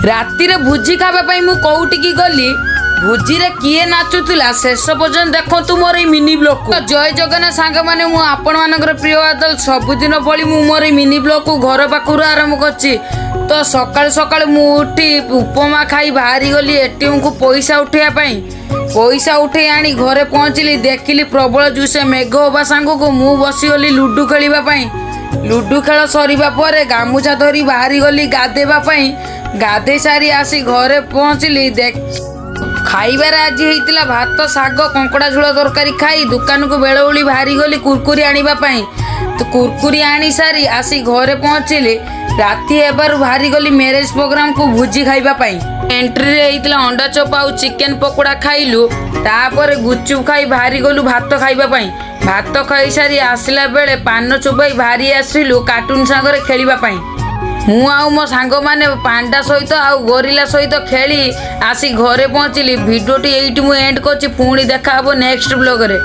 राति रे भोजी खावा मु कौटिकी गली भोजी रे किए नाचुला शेष पर्यंत देखु मोर मिनी ब्लॉग को जय जगन्नाथ सांग माने मु आपण मानकर प्रिय बादल सबुदिन भली मु मोर मिनी ब्लॉग को घर पाखु आरंभ करछि। तो सकाळ सकाळ मु उठी उपमा खाई बाहरी गली एटीएम को पैसा उठेया पैसा उठे आनी घरे पहुँचली देखिली प्रबल जुसे मेघ होगा सांग को मु बसीगली लुडु खेलवाई। लुडु खेल सरिबा परे गामुछा धरी बाहरी गली गाधेबा गाधे सारी आसी घरे पहुँचली देख खाइबार आज होता भात शाग कंकड़ा झोल तरकारी खाई दुकान को बेलबुली बाहरी गली कुरकुरी आनिबा तो कुरकुरी आनी सारी आसी घरे पहुँचली। राति एबार बाहरी गली मैरेज प्रोग्राम को भोजी खाइबा एंट्री रे होता अंडा चप आउ चिकेन पकोड़ा खाइलु तापर गुपचुप खाई बाहरी गलु भात खाइबा भात खाई सारी आसला बेले पान चुबाई बाहरी आसिलु कार्टून सांगरे खेलिबा मु आउ मो सांग माने पांडा सहित आउ गोरिल्ला सहित खेली आसी घरे पहुँचली। भिडियोटी एइटी मु एंड करछि पुणी देखा हबो नेक्स्ट ब्लॉग रे।